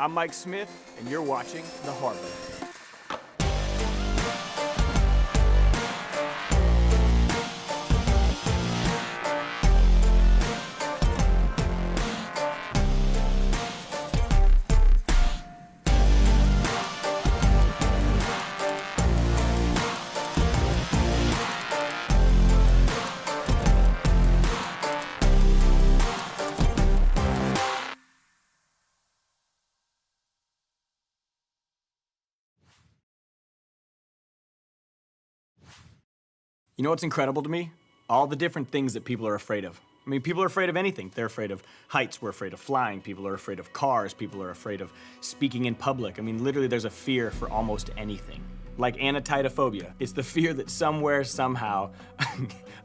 I'm Mike Smith, and you're watching The Harbor. You know what's incredible to me? All the different things that people are afraid of. I mean, people are afraid of anything. They're afraid of heights, we're afraid of flying, people are afraid of cars, people are afraid of speaking in public. I mean, literally there's a fear for almost anything. Like anatidophobia, it's the fear that somewhere, somehow,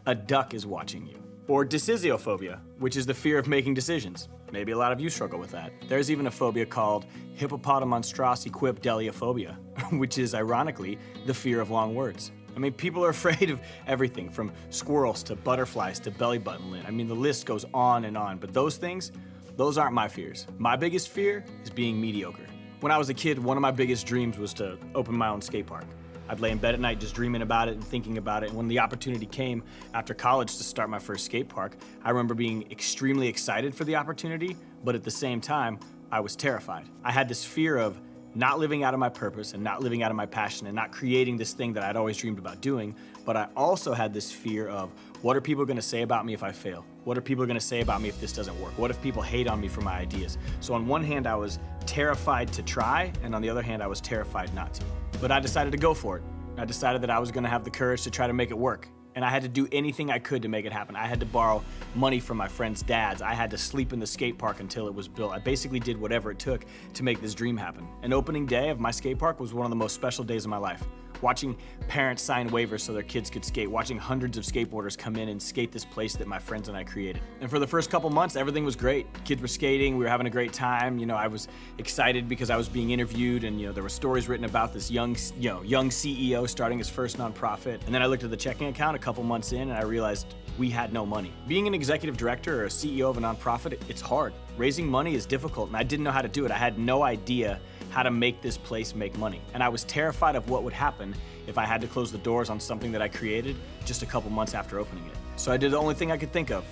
a duck is watching you. Or decisiophobia, which is the fear of making decisions. Maybe a lot of you struggle with that. There's even a phobia called hippopotamonstrosesquipedaliophobia, which is ironically the fear of long words. I mean, people are afraid of everything from squirrels to butterflies to belly button lint. I mean, the list goes on and on, but those things, those aren't my fears. My biggest fear is being mediocre. When I was a kid, one of my biggest dreams was to open my own skate park. I'd lay in bed at night just dreaming about it and thinking about it, and when the opportunity came after college to start my first skate park, I remember being extremely excited for the opportunity, but at the same time, I was terrified. I had this fear of not living out of my purpose and not living out of my passion and not creating this thing that I'd always dreamed about doing, but I also had this fear of what are people gonna say about me if I fail? What are people gonna say about me if this doesn't work? What if people hate on me for my ideas? So on one hand, I was terrified to try, and on the other hand, I was terrified not to. But I decided to go for it. I decided that I was gonna have the courage to try to make it work. And I had to do anything I could to make it happen. I had to borrow money from my friends' dads. I had to sleep in the skate park until it was built. I basically did whatever it took to make this dream happen. An opening day of my skate park was one of the most special days of my life. Watching parents sign waivers so their kids could skate, watching hundreds of skateboarders come in and skate this place that my friends and I created. And for the first couple months, everything was great. Kids were skating, we were having a great time. You know, I was excited because I was being interviewed, and there were stories written about this young CEO starting his first nonprofit. And then I looked at the checking account a couple months in, and I realized we had no money. Being an executive director or a CEO of a nonprofit, it's hard. Raising money is difficult, and I didn't know how to do it. I had no idea how to make this place make money. And I was terrified of what would happen if I had to close the doors on something that I created just a couple months after opening it. So I did the only thing I could think of.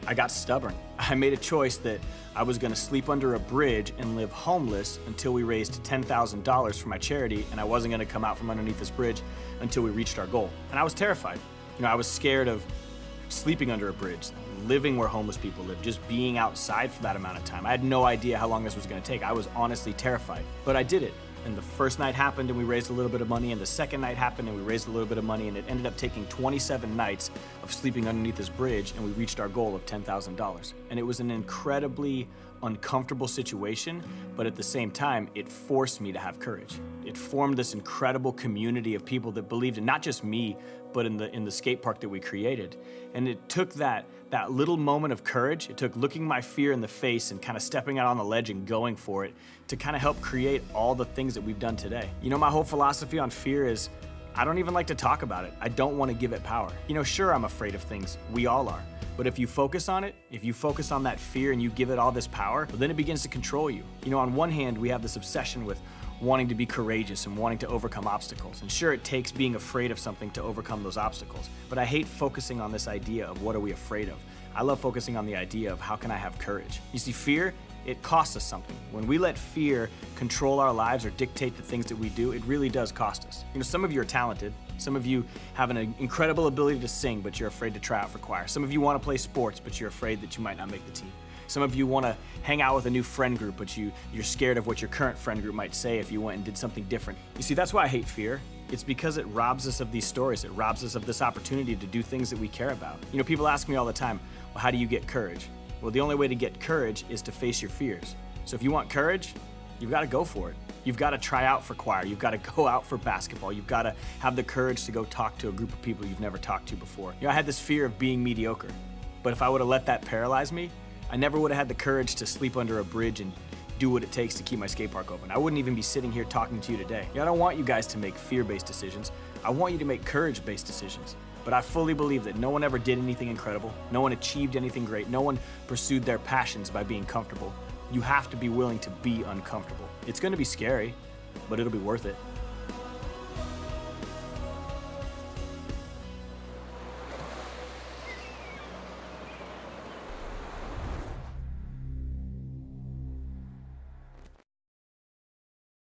I got stubborn. I made a choice that I was gonna sleep under a bridge and live homeless until we raised $10,000 for my charity, and I wasn't gonna come out from underneath this bridge until we reached our goal. And I was terrified. I was scared of sleeping under a bridge, living where homeless people live, just being outside for that amount of time. I had no idea how long this was gonna take. I was honestly terrified, but I did it. And the first night happened and we raised a little bit of money, and the second night happened and we raised a little bit of money, and it ended up taking 27 nights of sleeping underneath this bridge, and we reached our goal of $10,000. And it was an incredibly uncomfortable situation, but at the same time, it forced me to have courage. It formed this incredible community of people that believed in not just me, but in the skate park that we created. And it took that little moment of courage, it took looking my fear in the face and kind of stepping out on the ledge and going for it to kind of help create all the things that we've done today. My whole philosophy on fear is I don't even like to talk about it. I don't want to give it power. Sure, I'm afraid of things. We all are. But if you focus on it, if you focus on that fear and you give it all this power, well, then it begins to control you. On one hand, we have this obsession with wanting to be courageous and wanting to overcome obstacles. And sure, it takes being afraid of something to overcome those obstacles. But I hate focusing on this idea of what are we afraid of. I love focusing on the idea of how can I have courage. You see, fear, it costs us something. When we let fear control our lives or dictate the things that we do, it really does cost us. Some of you are talented. Some of you have an incredible ability to sing, but you're afraid to try out for choir. Some of you want to play sports, but you're afraid that you might not make the team. Some of you want to hang out with a new friend group, but you're scared of what your current friend group might say if you went and did something different. You see, that's why I hate fear. It's because it robs us of these stories. It robs us of this opportunity to do things that we care about. People ask me all the time, well, how do you get courage? Well, the only way to get courage is to face your fears. So if you want courage, you've got to go for it. You've got to try out for choir. You've got to go out for basketball. You've got to have the courage to go talk to a group of people you've never talked to before. I had this fear of being mediocre, but if I would have let that paralyze me, I never would have had the courage to sleep under a bridge and do what it takes to keep my skate park open. I wouldn't even be sitting here talking to you today. I don't want you guys to make fear-based decisions. I want you to make courage-based decisions. But I fully believe that no one ever did anything incredible. No one achieved anything great. No one pursued their passions by being comfortable. You have to be willing to be uncomfortable. It's gonna be scary, but it'll be worth it.